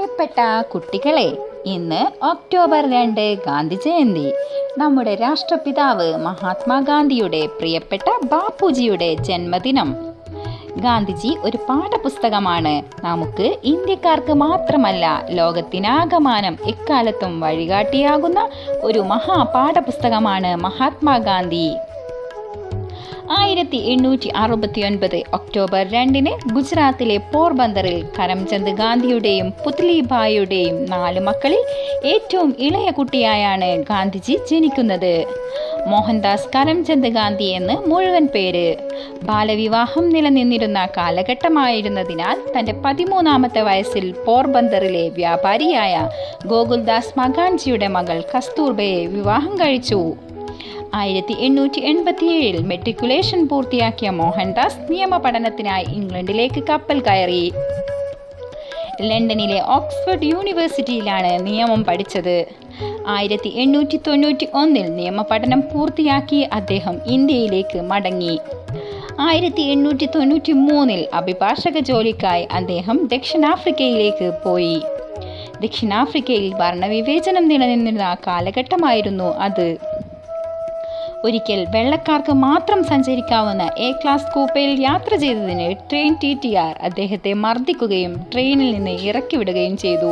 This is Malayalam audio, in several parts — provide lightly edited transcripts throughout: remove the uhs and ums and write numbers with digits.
പ്രിയപ്പെട്ട കുട്ടികളെ, ഇന്ന് ഒക്ടോബർ 2 ഗാന്ധി ജയന്തി. നമ്മുടെ രാഷ്ട്രപിതാവ് മഹാത്മാഗാന്ധിയുടെ പ്രിയപ്പെട്ട ബാപ്പുജിയുടെ ജന്മദിനം. ഗാന്ധിജി ഒരു പാഠപുസ്തകമാണ്. നമുക്ക് ഇന്ത്യക്കാർക്ക് മാത്രമല്ല, ലോകത്തിനാകമാനം എക്കാലത്തും വഴികാട്ടിയാകുന്ന ഒരു മഹാപാഠപുസ്തകമാണ് മഹാത്മാഗാന്ധി. 1869 ഒക്ടോബർ 2 ഗുജറാത്തിലെ പോർബന്തറിൽ കരംചന്ദ് ഗാന്ധിയുടെയും പുത്ലിബായിയുടെയും 4 മക്കളിൽ ഏറ്റവും ഇളയ കുട്ടിയായാണ് ഗാന്ധിജി ജനിക്കുന്നത്. മോഹൻദാസ് കരംചന്ദ് ഗാന്ധി എന്ന് മുഴുവൻ പേര്. ബാലവിവാഹം നിലനിന്നിരുന്ന കാലഘട്ടമായിരുന്നതിനാൽ തൻ്റെ 13ാമത്തെ വയസ്സിൽ പോർബന്തറിലെ വ്യാപാരിയായ ഗോകുൽദാസ് മകാൻജിയുടെ മകൾ കസ്തൂർബയെ വിവാഹം കഴിച്ചു. 1887 മെട്രിക്കുലേഷൻ പൂർത്തിയാക്കിയ മോഹൻദാസ് നിയമ പഠനത്തിനായി ഇംഗ്ലണ്ടിലേക്ക് കപ്പൽ കയറി. ലണ്ടനിലെ ഓക്സ്ഫോർഡ് യൂണിവേഴ്സിറ്റിയിലാണ് നിയമം പഠിച്ചത്. 1891 നിയമ പഠനം പൂർത്തിയാക്കി അദ്ദേഹം ഇന്ത്യയിലേക്ക് മടങ്ങി. 1893 അഭിഭാഷക ജോലിക്കായി അദ്ദേഹം ദക്ഷിണാഫ്രിക്കയിലേക്ക് പോയി. ദക്ഷിണാഫ്രിക്കയിൽ വർണ്ണവിവേചനം നിലനിന്നിരുന്ന കാലഘട്ടമായിരുന്നു അത്. ഒരിക്കൽ വെള്ളക്കാർക്ക് മാത്രം സഞ്ചരിക്കാവുന്ന എ ക്ലാസ് കൂപ്പയിൽ യാത്ര ചെയ്തതിന് ട്രെയിൻ TTR അദ്ദേഹത്തെ മർദ്ദിക്കുകയും ട്രെയിനിൽ നിന്ന് ഇറക്കിവിടുകയും ചെയ്തു.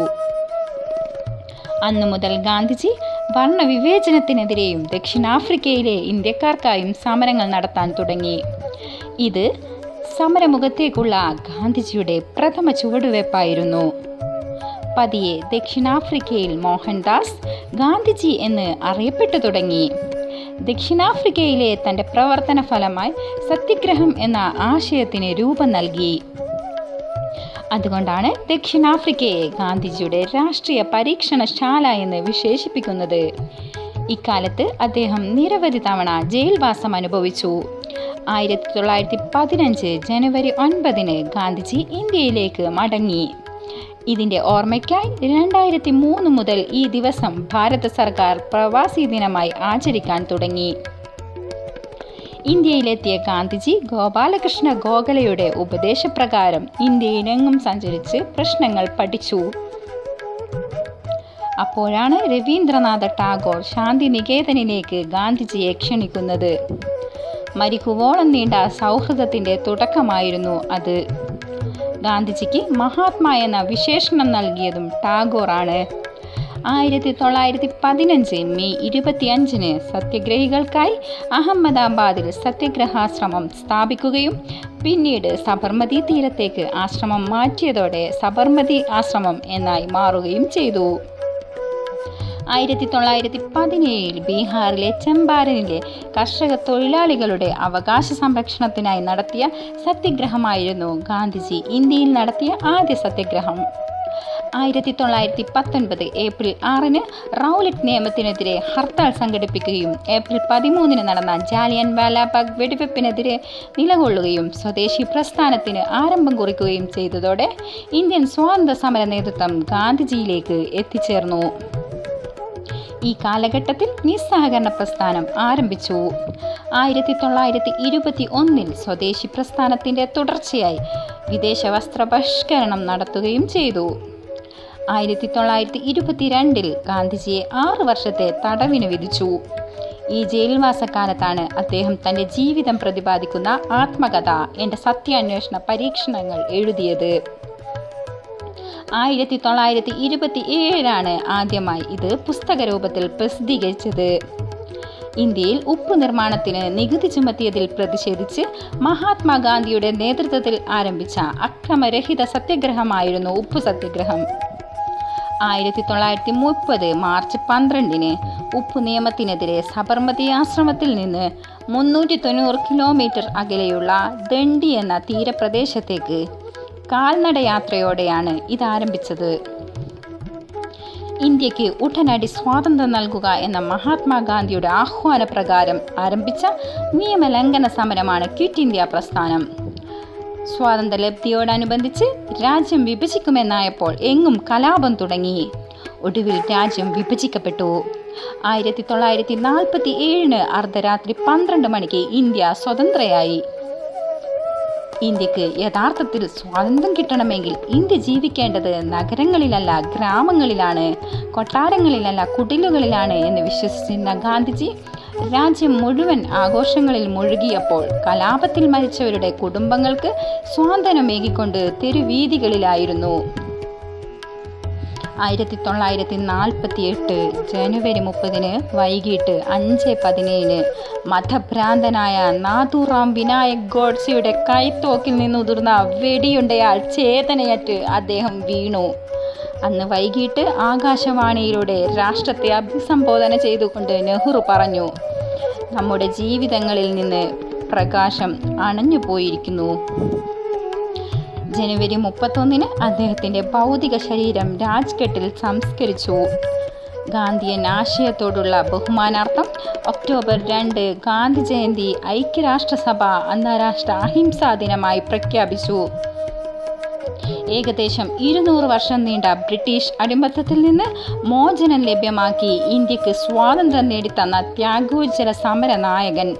അന്നു മുതൽ ഗാന്ധിജി വർണ്ണവിവേചനത്തിനെതിരെയും ദക്ഷിണാഫ്രിക്കയിലെ ഇന്ത്യക്കാർക്കായും സമരങ്ങൾ നടത്താൻ തുടങ്ങി. ഇത് സമരമുഖത്തേക്കുള്ള ഗാന്ധിജിയുടെ പ്രഥമ ചുവടുവയ്പ്പായിരുന്നു. പതിയെ ദക്ഷിണാഫ്രിക്കയിൽ മോഹൻദാസ് ഗാന്ധിജി എന്ന് അറിയപ്പെട്ടു തുടങ്ങി. ദക്ഷിണാഫ്രിക്കയിലെ തൻ്റെ പ്രവർത്തന ഫലമായി സത്യഗ്രഹം എന്ന ആശയത്തിന് രൂപം നൽകി. അതുകൊണ്ടാണ് ദക്ഷിണാഫ്രിക്കയെ ഗാന്ധിജിയുടെ രാഷ്ട്രീയ പരീക്ഷണശാല എന്ന് വിശേഷിപ്പിക്കുന്നത്. ഇക്കാലത്ത് അദ്ദേഹം നിരവധി തവണ ജയിൽവാസം അനുഭവിച്ചു. 1915 ജനുവരി 9 ഗാന്ധിജി ഇന്ത്യയിലേക്ക് മടങ്ങി. ഇതിൻ്റെ ഓർമ്മയ്ക്കായി 2003 മുതൽ ഈ ദിവസം ഭാരത സർക്കാർ പ്രവാസി ദിനമായി ആചരിക്കാൻ തുടങ്ങി. ഇന്ത്യയിലെത്തിയ ഗാന്ധിജി ഗോപാലകൃഷ്ണ ഗോഖലെയുടെ ഉപദേശപ്രകാരം ഇന്ത്യയിലെങ്ങും സഞ്ചരിച്ച് പ്രശ്നങ്ങൾ പഠിച്ചു. അപ്പോഴാണ് രവീന്ദ്രനാഥ ടാഗോർ ശാന്തിനികേതനിലേക്ക് ഗാന്ധിജിയെ ക്ഷണിക്കുന്നത്. മരിക്കുവോളം നീണ്ട സൗഹൃദത്തിൻ്റെ തുടക്കമായിരുന്നു അത്. ഗാന്ധിജിക്ക് മഹാത്മാ എന്ന വിശേഷണം നൽകിയതും ടാഗോറാണ്. 1915 മെയ് 25 സത്യഗ്രഹികൾക്കായി അഹമ്മദാബാദിൽ സത്യഗ്രഹാശ്രമം സ്ഥാപിക്കുകയും പിന്നീട് സബർമതി തീരത്തേക്ക് ആശ്രമം മാറ്റിയതോടെ സബർമതി ആശ്രമം എന്നായി മാറുകയും ചെയ്തു. 1917 ബീഹാറിലെ ചമ്പാരനിലെ കർഷക തൊഴിലാളികളുടെ അവകാശ സംരക്ഷണത്തിനായി നടത്തിയ സത്യഗ്രഹമായിരുന്നു ഗാന്ധിജി ഇന്ത്യയിൽ നടത്തിയ ആദ്യ സത്യഗ്രഹം. 1919 ഏപ്രിൽ 6 റൗലറ്റ് നിയമത്തിനെതിരെ ഹർത്താൽ സംഘടിപ്പിക്കുകയും ഏപ്രിൽ 13 നടന്ന ജാലിയൻ വാലാബാഗ് വെടിവെപ്പിനെതിരെ നിലകൊള്ളുകയും സ്വദേശി പ്രസ്ഥാനത്തിന് ആരംഭം കുറിക്കുകയും ചെയ്തതോടെ ഇന്ത്യൻ സ്വാതന്ത്ര്യ സമര നേതൃത്വം ഗാന്ധിജിയിലേക്ക് എത്തിച്ചേർന്നു. ഈ കാലഘട്ടത്തിൽ നിസ്സഹകരണ പ്രസ്ഥാനം ആരംഭിച്ചു. 1921 സ്വദേശി പ്രസ്ഥാനത്തിൻ്റെ തുടർച്ചയായി വിദേശ വസ്ത്ര ബഹിഷ്കരണം നടത്തുകയും ചെയ്തു. 1922 ഗാന്ധിജിയെ 6 വർഷത്തെ തടവിന് വിധിച്ചു. ഈ ജയിൽവാസക്കാലത്താണ് അദ്ദേഹം തൻ്റെ ജീവിതം പ്രതിപാദിക്കുന്ന ആത്മകഥ എൻ്റെ സത്യാന്വേഷണ പരീക്ഷണങ്ങൾ എഴുതിയത്. 1927 ആദ്യമായി ഇത് പുസ്തക രൂപത്തിൽ പ്രസിദ്ധീകരിച്ചത്. ഇന്ത്യയിൽ ഉപ്പ് നിർമ്മാണത്തിന് നികുതി ചുമത്തിയതിൽ പ്രതിഷേധിച്ച് മഹാത്മാഗാന്ധിയുടെ നേതൃത്വത്തിൽ ആരംഭിച്ച അക്രമരഹിത സത്യഗ്രഹമായിരുന്നു ഉപ്പു സത്യഗ്രഹം. 1930 മാർച്ച് 12 ഉപ്പു നിയമത്തിനെതിരെ സബർമതി ആശ്രമത്തിൽ നിന്ന് 390 കിലോമീറ്റർ അകലെയുള്ള ദണ്ഡി എന്ന തീരപ്രദേശത്തേക്ക് കാൽനടയാത്രയോടെയാണ് ഇതാരംഭിച്ചത്. ഇന്ത്യക്ക് ഉടനടി സ്വാതന്ത്ര്യം നൽകുക എന്ന മഹാത്മാഗാന്ധിയുടെ ആഹ്വാനപ്രകാരം ആരംഭിച്ച നിയമലംഘന സമരമാണ് ക്വിറ്റ് ഇന്ത്യ പ്രസ്ഥാനം. സ്വാതന്ത്ര്യലബ്ധിയോടനുബന്ധിച്ച് രാജ്യം വിഭജിക്കുമെന്നായപ്പോൾ എങ്ങും കലാപം തുടങ്ങി. ഒടുവിൽ രാജ്യം വിഭജിക്കപ്പെട്ടു. 1947 അർദ്ധരാത്രി 12 മണിക്ക് ഇന്ത്യ സ്വതന്ത്രയായി. ഇന്ത്യക്ക് യഥാർത്ഥത്തിൽ സ്വാതന്ത്ര്യം കിട്ടണമെങ്കിൽ ഇന്ത്യ ജീവിക്കേണ്ടത് നഗരങ്ങളിലല്ല, ഗ്രാമങ്ങളിലാണ്, കൊട്ടാരങ്ങളിലല്ല, കുടിലുകളിലാണ് എന്ന് വിശ്വസിച്ചിരുന്ന ഗാന്ധിജി രാജ്യം മുഴുവൻ ആഘോഷങ്ങളിൽ മുഴുകിയപ്പോൾ കലാപത്തിൽ മരിച്ചവരുടെ കുടുംബങ്ങൾക്ക് സ്വാതന്ത്ര്യമേകിക്കൊണ്ട് തെരുവീഥികളിലായിരുന്നു. 1948 ജനുവരി 30 വൈകിട്ട് 5:17 മതഭ്രാന്തനായ നാഥുറാം വിനായക് ഗോഡ്സെയുടെ കൈത്തോക്കിൽ നിന്നുതിർന്ന വെടിയുണ്ടയാൽ ചേതനയറ്റ് അദ്ദേഹം വീണു. അന്ന് വൈകിട്ട് ആകാശവാണിയിലൂടെ രാഷ്ട്രത്തെ അഭിസംബോധന ചെയ്തുകൊണ്ട് നെഹ്റു പറഞ്ഞു, നമ്മുടെ ജീവിതങ്ങളിൽ നിന്ന് പ്രകാശം അണഞ്ഞുപോയിരിക്കുന്നു. ജനുവരി 31 അദ്ദേഹത്തിൻ്റെ ഭൗതിക ശരീരം രാജ്ഘട്ടിൽ സംസ്കരിച്ചു. ഗാന്ധിയൻ ആശയത്തോടുള്ള ബഹുമാനാർത്ഥം ഒക്ടോബർ 2 ഗാന്ധി ജയന്തി ഐക്യരാഷ്ട്രസഭ അന്താരാഷ്ട്ര അഹിംസാ ദിനമായി പ്രഖ്യാപിച്ചു. ഏകദേശം 200 വർഷം നീണ്ട ബ്രിട്ടീഷ് അടിമത്തത്തിൽ നിന്ന് മോചനം ലഭ്യമാക്കി ഇന്ത്യക്ക് സ്വാതന്ത്ര്യം നേടിത്തന്ന ത്യാഗോജ്ജല സമര നായകൻ,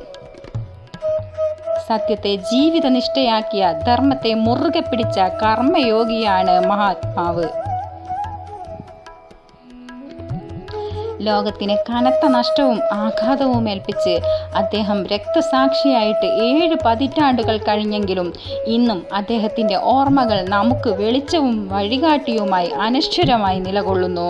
സത്യത്തെ ജീവിതനിഷ്ഠയാക്കിയ, ധർമ്മത്തെ മുറുകെ പിടിച്ച കർമ്മയോഗിയാണ് മഹാത്മാവ്. ലോകത്തിന് കനത്ത നഷ്ടവും ആഘാതവും ഏൽപ്പിച്ച് അദ്ദേഹം രക്തസാക്ഷിയായിട്ട് 7 പതിറ്റാണ്ടുകൾ കഴിഞ്ഞെങ്കിലും ഇന്നും അദ്ദേഹത്തിൻ്റെ ഓർമ്മകൾ നമുക്ക് വെളിച്ചവും വഴികാട്ടിയുമായി അനശ്വരമായി നിലകൊള്ളുന്നു.